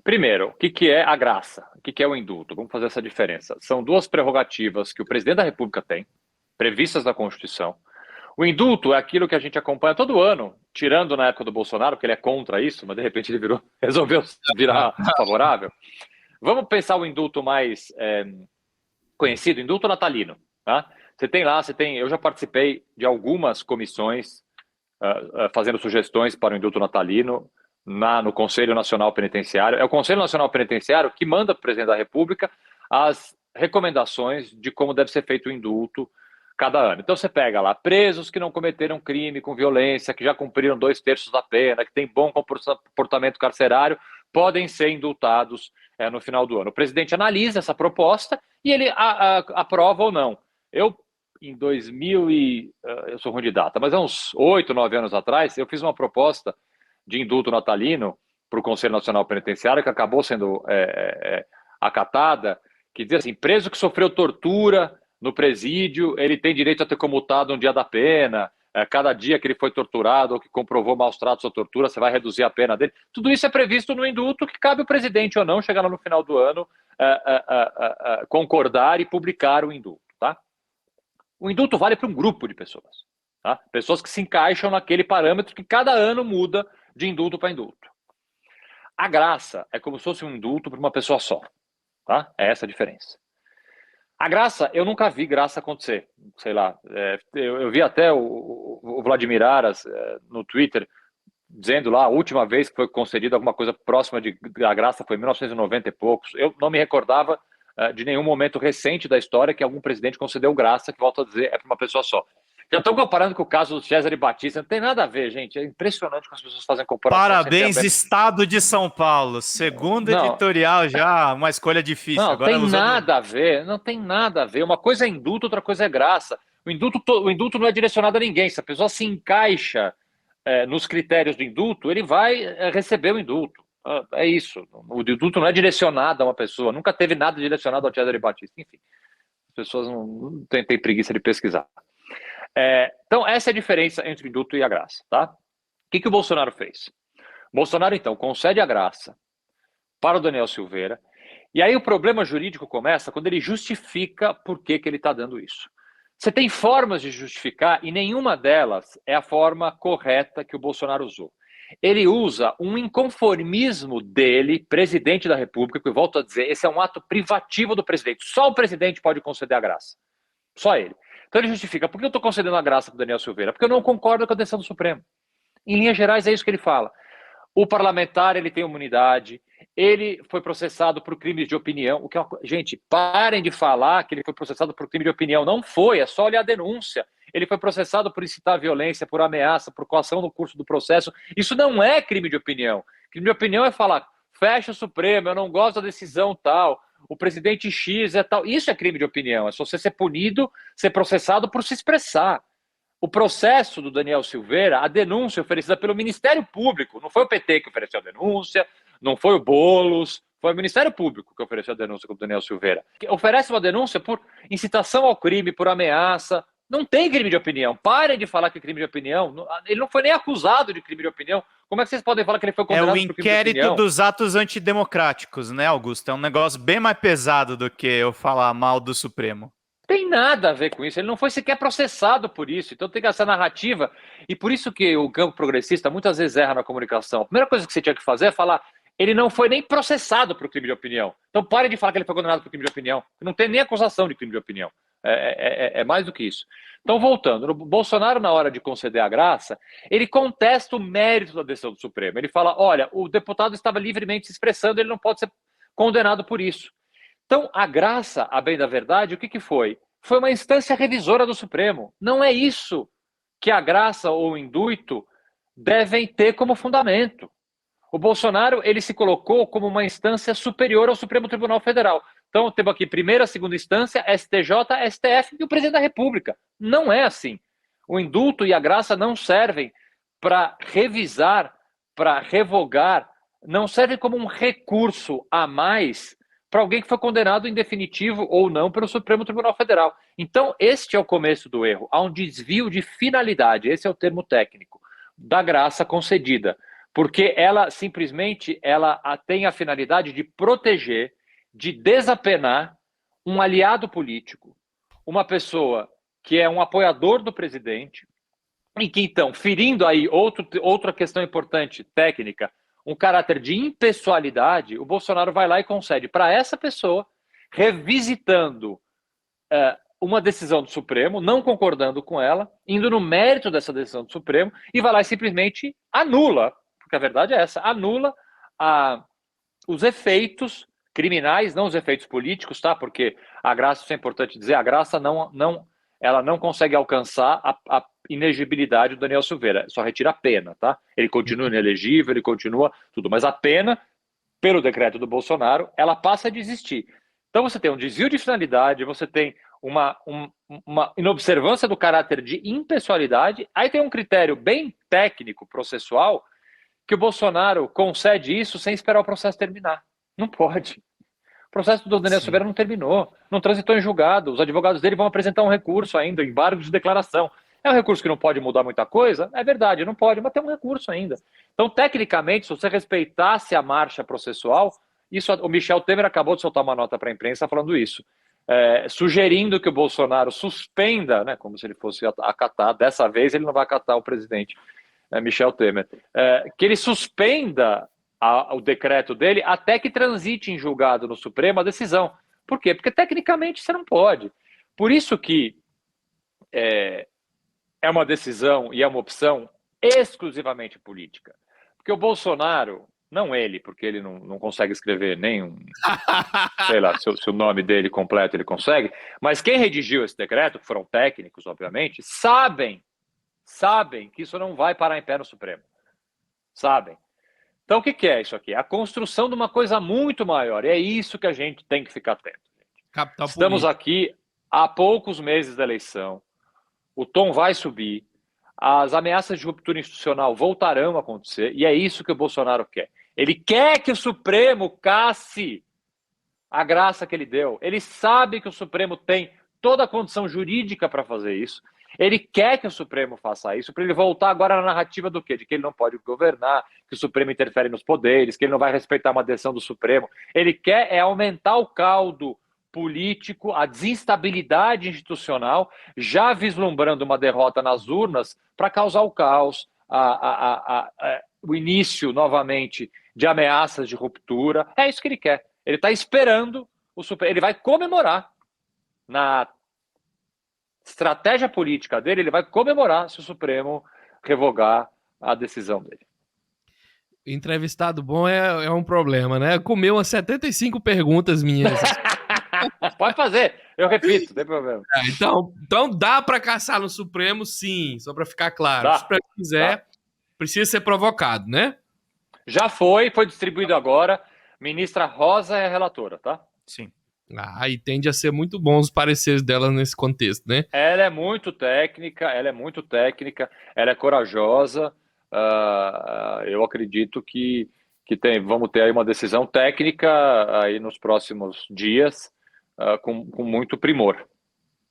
Primeiro, o que que é a graça? O que que é o indulto? Vamos fazer essa diferença. São duas prerrogativas que o presidente da República tem, previstas na Constituição. O indulto é aquilo que a gente acompanha todo ano, tirando na época do Bolsonaro, porque ele é contra isso, mas de repente ele resolveu virar favorável. Vamos pensar o indulto mais conhecido, indulto natalino. Tá? Eu já participei de algumas comissões fazendo sugestões para o indulto natalino no Conselho Nacional Penitenciário. É o Conselho Nacional Penitenciário que manda para o presidente da República as recomendações de como deve ser feito o indulto cada ano. Então você pega lá, presos que não cometeram crime com violência, que já cumpriram 2/3 da pena, que têm bom comportamento carcerário, podem ser indultados no final do ano. O presidente analisa essa proposta e ele aprova ou não. Eu sou ruim de data, mas há uns 8, 9 anos atrás, eu fiz uma proposta de indulto natalino para o Conselho Nacional Penitenciário, que acabou sendo acatada, que dizia assim, preso que sofreu tortura no presídio, ele tem direito a ter comutado um dia da pena, cada dia que ele foi torturado ou que comprovou maus tratos ou tortura, você vai reduzir a pena dele. Tudo isso é previsto no indulto, que cabe ao presidente ou não, chegar lá no final do ano, concordar e publicar o indulto. Tá? O indulto vale para um grupo de pessoas. Tá? Pessoas que se encaixam naquele parâmetro que cada ano muda de indulto para indulto. A graça é como se fosse um indulto para uma pessoa só. Tá? É essa a diferença. A graça, eu nunca vi graça acontecer. Sei lá, eu vi até o Vladimir Aras no Twitter dizendo lá, a última vez que foi concedida alguma coisa próxima da graça foi em 1990 e poucos. Eu não me recordava de nenhum momento recente da história que algum presidente concedeu graça, que volto a dizer, é para uma pessoa só. Já estou comparando com o caso do Cesare Batista, não tem nada a ver, gente. É impressionante como as pessoas fazem comparação. Parabéns, Estado de São Paulo. Segundo editorial já, uma escolha difícil. Não, Agora tem nada a ver, não tem nada a ver. Uma coisa é indulto, outra coisa é graça. O indulto não é direcionado a ninguém. Se a pessoa se encaixa nos critérios do indulto, ele vai receber o indulto. É isso. O indulto não é direcionado a uma pessoa. Nunca teve nada direcionado ao Cesare Batista. Enfim, as pessoas não têm preguiça de pesquisar. Então, essa é a diferença entre o indulto e a graça. Tá? O que o Bolsonaro fez? O Bolsonaro, então, concede a graça para o Daniel Silveira. E aí o problema jurídico começa quando ele justifica por que ele está dando isso. Você tem formas de justificar e nenhuma delas é a forma correta que o Bolsonaro usou. Ele usa um inconformismo dele, presidente da República, que eu volto a dizer, esse é um ato privativo do presidente. Só o presidente pode conceder a graça. Só ele. Então ele justifica, por que eu estou concedendo a graça para o Daniel Silveira? Porque eu não concordo com a decisão do Supremo. Em linhas gerais, é isso que ele fala. O parlamentar, ele tem imunidade, ele foi processado por crimes de opinião. Gente, parem de falar que ele foi processado por crime de opinião. Não foi, é só olhar a denúncia. Ele foi processado por incitar violência, por ameaça, por coação no curso do processo. Isso não é crime de opinião. Crime de opinião é falar, fecha o Supremo, eu não gosto da decisão tal, o presidente X é tal. Isso é crime de opinião, é só você ser punido, ser processado por se expressar. O processo do Daniel Silveira, a denúncia oferecida pelo Ministério Público, não foi o PT que ofereceu a denúncia, não foi o Boulos, foi o Ministério Público que ofereceu a denúncia contra o Daniel Silveira. Que oferece uma denúncia por incitação ao crime, por ameaça. Não tem crime de opinião. Parem de falar que é crime de opinião. Ele não foi nem acusado de crime de opinião. Como é que vocês podem falar que ele foi condenado por crime de opinião? É o inquérito dos atos antidemocráticos, né, Augusto? É um negócio bem mais pesado do que eu falar mal do Supremo. Tem nada a ver com isso, ele não foi sequer processado por isso, então tem essa narrativa, e por isso que o campo progressista muitas vezes erra na comunicação. A primeira coisa que você tinha que fazer é falar, ele não foi nem processado por crime de opinião, então pare de falar que ele foi condenado por crime de opinião, não tem nem acusação de crime de opinião, é mais do que isso. Então voltando, o Bolsonaro na hora de conceder a graça, ele contesta o mérito da decisão do Supremo, ele fala, olha, o deputado estava livremente se expressando, ele não pode ser condenado por isso. Então, a graça, a bem da verdade, o que foi? Foi uma instância revisora do Supremo. Não é isso que a graça ou o indulto devem ter como fundamento. O Bolsonaro, ele se colocou como uma instância superior ao Supremo Tribunal Federal. Então, temos aqui primeira, segunda instância, STJ, STF e o presidente da República. Não é assim. O indulto e a graça não servem para revisar, para revogar, não servem como um recurso a mais para alguém que foi condenado em definitivo ou não pelo Supremo Tribunal Federal. Então, este é o começo do erro. Há um desvio de finalidade, esse é o termo técnico, da graça concedida porque ela simplesmente tem a finalidade de proteger, de desapenar um aliado político, uma pessoa que é um apoiador do presidente, e que então, ferindo aí outra questão importante, técnica, um caráter de impessoalidade, o Bolsonaro vai lá e concede para essa pessoa, revisitando uma decisão do Supremo, não concordando com ela, indo no mérito dessa decisão do Supremo, e vai lá e simplesmente anula, porque a verdade é essa, anula os efeitos criminais, não os efeitos políticos, tá? Porque a graça, isso é importante dizer, a graça ela não consegue alcançar a inegibilidade do Daniel Silveira, só retira a pena, tá? Ele continua inelegível, ele continua tudo, mas a pena, pelo decreto do Bolsonaro, ela passa a existir. Então você tem um desvio de finalidade, você tem uma inobservância do caráter de impessoalidade, aí tem um critério bem técnico, processual, que o Bolsonaro concede isso sem esperar o processo terminar. Não pode. O processo do Daniel Silveira não terminou, não transitou em julgado, os advogados dele vão apresentar um recurso ainda, embargo de declaração. É um recurso que não pode mudar muita coisa? É verdade, não pode, mas tem um recurso ainda. Então, tecnicamente, se você respeitasse a marcha processual, o Michel Temer acabou de soltar uma nota para a imprensa falando isso, sugerindo que o Bolsonaro suspenda, né, como se ele fosse acatar, dessa vez ele não vai acatar o presidente Michel Temer, que ele suspenda o decreto dele até que transite em julgado no Supremo a decisão. Por quê? Porque tecnicamente você não pode. Por isso que é uma decisão e é uma opção exclusivamente política. Porque o Bolsonaro, não ele, porque ele não consegue escrever nem sei lá, se o nome dele completo ele consegue, mas quem redigiu esse decreto, que foram técnicos, obviamente, sabem que isso não vai parar em pé no Supremo. Sabem. Então, o que é isso aqui? A construção de uma coisa muito maior. E é isso que a gente tem que ficar atento. Estamos aqui há poucos meses da eleição. O tom vai subir. As ameaças de ruptura institucional voltarão a acontecer. E é isso que o Bolsonaro quer. Ele quer que o Supremo casse a graça que ele deu. Ele sabe que o Supremo tem toda a condição jurídica para fazer isso. Ele quer que o Supremo faça isso, para ele voltar agora na narrativa do quê? De que ele não pode governar, que o Supremo interfere nos poderes, que ele não vai respeitar uma decisão do Supremo. Ele quer aumentar o caldo político, a desinstabilidade institucional, já vislumbrando uma derrota nas urnas para causar o caos, o início, novamente, de ameaças de ruptura. É isso que ele quer. Ele está esperando o Supremo. Ele vai comemorar na estratégia política dele, ele vai comemorar se o Supremo revogar a decisão dele. Entrevistado bom é um problema, né? Comeu umas 75 perguntas minhas. Pode fazer, eu repito, não tem problema. Então dá para caçar no Supremo, sim, só para ficar claro. Dá, se quiser, precisa ser provocado, né? Já foi distribuído agora. Ministra Rosa é a relatora, tá? Sim. E tende a ser muito bons os pareceres dela nesse contexto, né? Ela é muito técnica, ela é corajosa. Eu acredito que vamos ter aí uma decisão técnica aí nos próximos dias com muito primor.